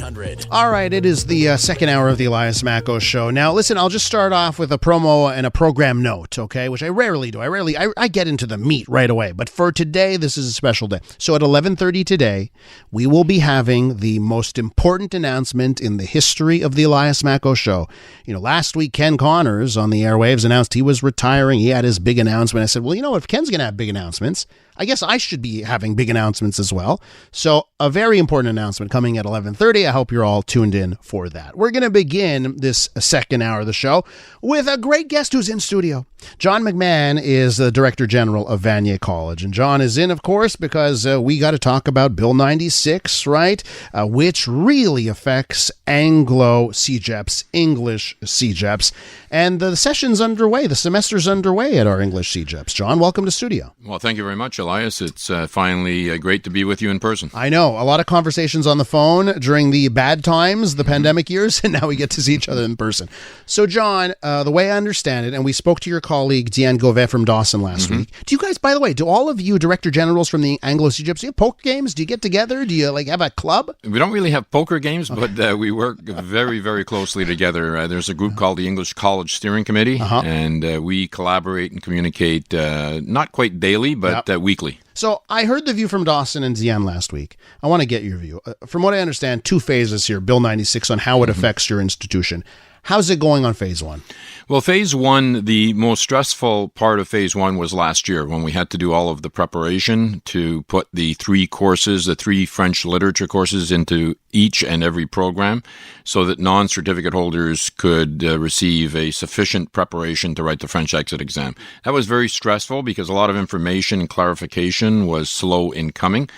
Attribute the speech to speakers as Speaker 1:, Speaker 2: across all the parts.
Speaker 1: 100.
Speaker 2: All right, it is the second hour of the Elias Macko Show. Now, listen, I'll just start off with a promo and a program note, okay, which I rarely do. I get into the meat right away. But for today, this is a special day. So at 11:30 today, we will be having the most important announcement in the history of the Elias Macko Show. You know, last week, Ken Connors on the airwaves announced he was retiring. He had his big announcement. I said, well, you know, if Ken's going to have big announcements, I guess I should be having big announcements as well. So a very important announcement coming at 11:30. I hope you're all tuned in for that. We're going to begin this second hour of the show with a great guest who's in studio. John McMahon is the Director General of Vanier College. And John is in, of course, because we got to talk about Bill 96, right? Which really affects Anglo CEGEPs, English CEGEPs. And the session's underway. The semester's underway at our English CEGEPs. John, welcome to studio.
Speaker 3: Well, thank you very much, Elias. It's finally great to be with you in person.
Speaker 2: I know. A lot of conversations on the phone during the bad times, the pandemic years, and now we get to see each other in person. So, John, the way I understand it, and we spoke to your colleague, Diane Gauvet from Dawson last week. Do you guys, by the way, do all of you Director Generals from the Anglo CEGEPs, do you have poker games? Do you get together? Do you have a club?
Speaker 3: We don't really have poker games, but we work very, very closely together. There's a group called the English College Steering Committee, and we collaborate and communicate not quite daily, but weekly.
Speaker 2: So I heard the view from Dawson and Diane last week. I want to get your view. From what I understand, two phases here, Bill 96, on how it affects your institution. How's it going on phase one?
Speaker 3: Well, phase one, the most stressful part of phase one was last year when we had to do all of the preparation to put the three French literature courses into each and every program so that non-certificate holders could receive a sufficient preparation to write the French exit exam. That was very stressful because a lot of information and clarification was slow in coming.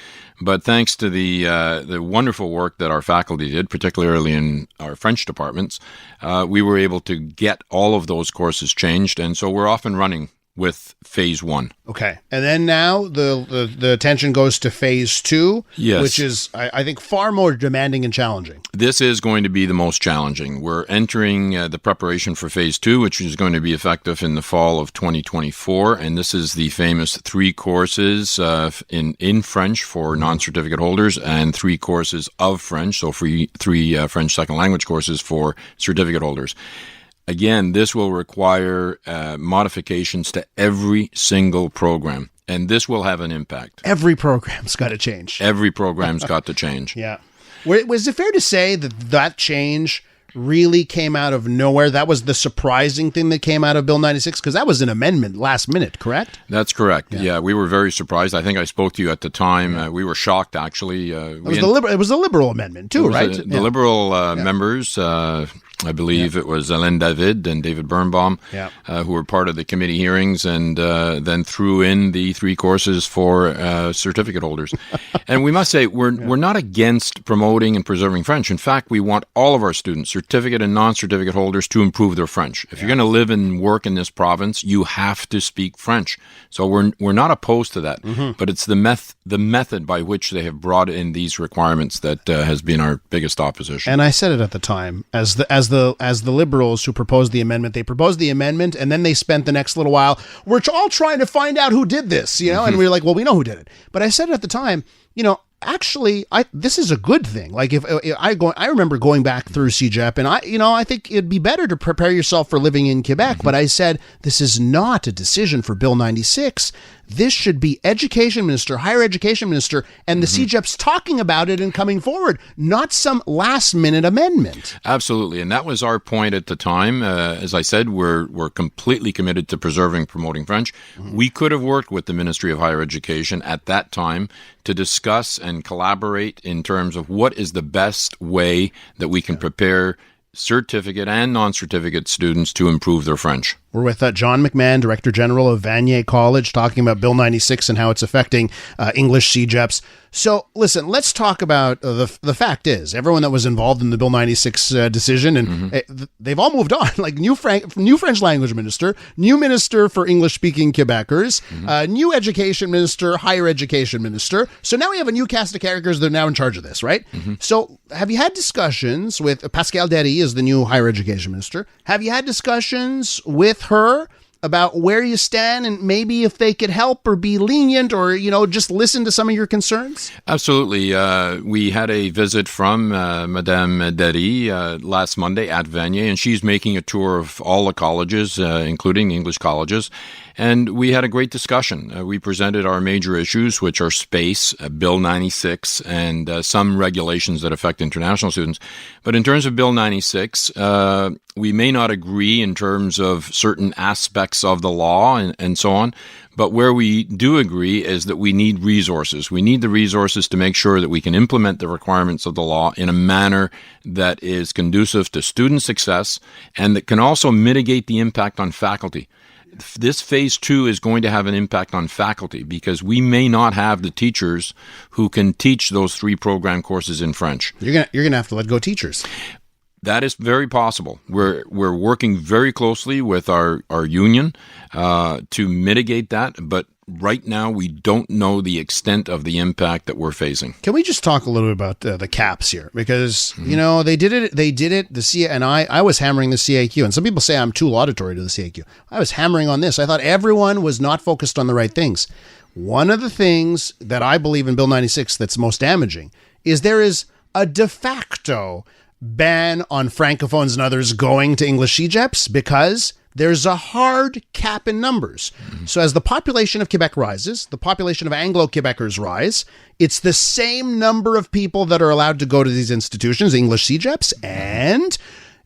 Speaker 3: But thanks to the wonderful work that our faculty did, particularly in our French departments, we were able to get all of those courses changed, and so we're off and running with phase one.
Speaker 2: Okay. And then now the attention goes to phase two, which is, I think, far more demanding and challenging.
Speaker 3: This is going to be the most challenging. We're entering the preparation for phase two, which is going to be effective in the fall of 2024. And this is the famous three courses in French for non-certificate holders and three courses of French, so three French second language courses for certificate holders. Again, this will require modifications to every single program, and this will have an impact.
Speaker 2: Every program's got to change.
Speaker 3: Every program's got to change.
Speaker 2: Yeah. Was it fair to say that change really came out of nowhere? That was the surprising thing that came out of Bill 96? Because that was an amendment last minute, correct?
Speaker 3: That's correct. Yeah, we were very surprised. I think I spoke to you at the time. We were shocked, actually. It
Speaker 2: was a liberal amendment, too, right?
Speaker 3: The liberal members... I believe it was Alain David and David Birnbaum who were part of the committee hearings and then threw in the three courses for certificate holders. And we must say, we're not against promoting and preserving French. In fact, we want all of our students, certificate and non-certificate holders, to improve their French. If you're going to live and work in this province, you have to speak French. So we're not opposed to that, but it's the method by which they have brought in these requirements that has been our biggest opposition.
Speaker 2: And I said it at the time, as the liberals who proposed the amendment, they proposed the amendment, and then they spent the next little while, we're all trying to find out who did this, and we were like, well, we know who did it. But I said it at the time, actually, this is a good thing. Like I remember going back through CEGEP, and I think it'd be better to prepare yourself for living in Quebec. But I said this is not a decision for Bill 96. This should be Education Minister, Higher Education Minister, and the CEGEPs talking about it and coming forward, not some last-minute amendment.
Speaker 3: Absolutely, and that was our point at the time. As I said, we're completely committed to preserving, promoting French. We could have worked with the Ministry of Higher Education at that time to discuss and collaborate in terms of what is the best way that we can prepare certificate and non-certificate students to improve their French.
Speaker 2: We're with John McMahon, Director General of Vanier College, talking about Bill 96 and how it's affecting English CEGEPs. So, listen, let's talk about the fact is, everyone that was involved in the Bill 96 decision, and they've all moved on, like new French language minister, new minister for English-speaking Quebecers, new education minister, higher education minister. So now we have a new cast of characters that are now in charge of this, right? So have you had discussions with Pascal Derry is the new higher education minister? Have you had discussions with her about where you stand and maybe if they could help or be lenient or, just listen to some of your concerns?
Speaker 3: Absolutely. We had a visit from Madame Derry last Monday at Vanier, and she's making a tour of all the colleges, including English colleges. And we had a great discussion. We presented our major issues, which are space, Bill 96, and some regulations that affect international students. But in terms of Bill 96, we may not agree in terms of certain aspects of the law and so on. But where we do agree is that we need resources. We need the resources to make sure that we can implement the requirements of the law in a manner that is conducive to student success and that can also mitigate the impact on faculty. This phase 2 is going to have an impact on faculty because we may not have the teachers who can teach those 3 program courses in French.
Speaker 2: You're gonna have to let go teachers.
Speaker 3: That is very possible. We're working very closely with our union to mitigate that, but right now we don't know the extent of the impact that we're facing.
Speaker 2: Can we just talk a little bit about the caps here? Because, they did it, and I was hammering the CAQ, and some people say I'm too laudatory to the CAQ. I was hammering on this. I thought everyone was not focused on the right things. One of the things that I believe in Bill 96 that's most damaging is there is a de facto ban on Francophones and others going to English CEGEPs because there's a hard cap in numbers. So as the population of Quebec rises, the population of Anglo-Quebecers rise. It's the same number of people that are allowed to go to these institutions, English CEGEPs, and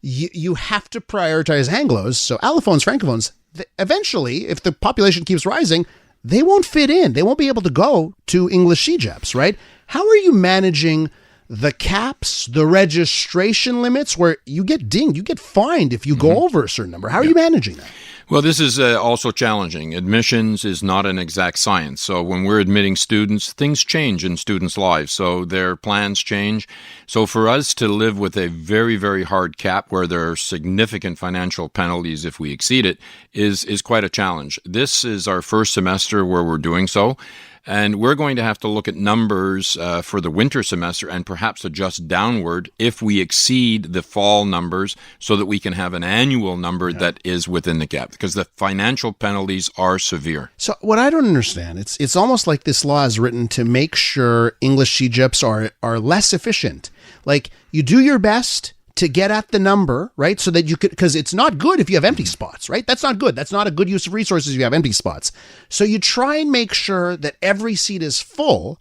Speaker 2: you have to prioritize Anglos. So allophones, Francophones, eventually, if the population keeps rising, they won't fit in. They won't be able to go to English CEGEPs, right? How are you managing the caps, the registration limits, where you get dinged, you get fined if you go over a certain number? How are you managing that?
Speaker 3: Well, this is also challenging. Admissions is not an exact science. So when we're admitting students, things change in students' lives. So their plans change. So for us to live with a very, very hard cap where there are significant financial penalties if we exceed it is quite a challenge. This is our first semester where we're doing so. And we're going to have to look at numbers for the winter semester and perhaps adjust downward if we exceed the fall numbers so that we can have an annual number that is within the gap because the financial penalties are severe.
Speaker 2: So what I don't understand, it's almost like this law is written to make sure English CEGEPs are less efficient. Like you do your best to get at the number, right? So that you could, because it's not good if you have empty spots, right? That's not good. That's not a good use of resources if you have empty spots. So you try and make sure that every seat is full.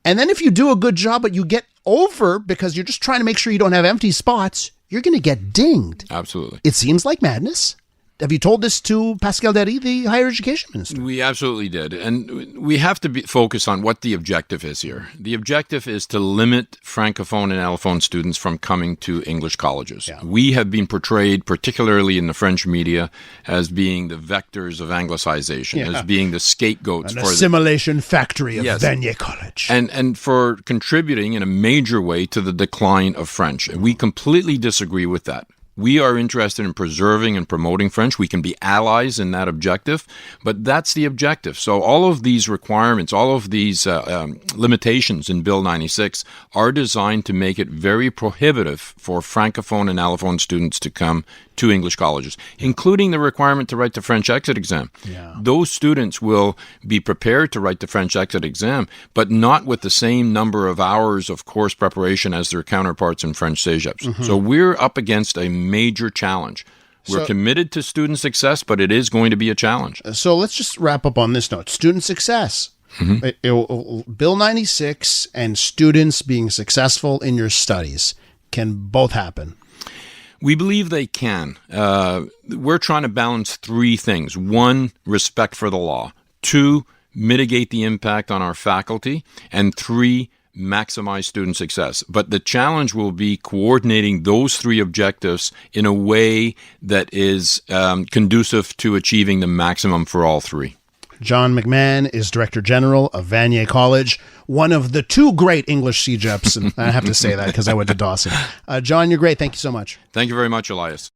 Speaker 2: And then if you do a good job, but you get over because you're just trying to make sure you don't have empty spots, you're going to get dinged.
Speaker 3: Absolutely.
Speaker 2: It seems like madness. Have you told this to Pascal Derry, the higher education minister?
Speaker 3: We absolutely did. And we have to focus on what the objective is here. The objective is to limit Francophone and Allophone students from coming to English colleges. Yeah. We have been portrayed, particularly in the French media, as being the vectors of Anglicization, as being the scapegoats
Speaker 2: An assimilation factory of Vanier College.
Speaker 3: And for contributing in a major way to the decline of French. And we completely disagree with that. We are interested in preserving and promoting French. We can be allies in that objective, but that's the objective. So all of these requirements, all of these limitations in Bill 96 are designed to make it very prohibitive for Francophone and Allophone students to come to English colleges, including the requirement to write the French exit exam. Yeah. Those students will be prepared to write the French exit exam, but not with the same number of hours of course preparation as their counterparts in French CEGEPs. Mm-hmm. So we're up against a major challenge. We're committed to student success, but it is going to be a challenge.
Speaker 2: So let's just wrap up on this note. Student success. Mm-hmm. Bill 96 and students being successful in your studies can both happen.
Speaker 3: We believe they can. We're trying to balance 3 things. 1, respect for the law. 2, mitigate the impact on our faculty. And 3, maximize student success. But the challenge will be coordinating those 3 objectives in a way that is conducive to achieving the maximum for all 3.
Speaker 2: John McMahon is Director General of Vanier College, one of the 2 great English CEGEPs, and I have to say that because I went to Dawson. John, you're great. Thank you so much.
Speaker 3: Thank you very much, Elias.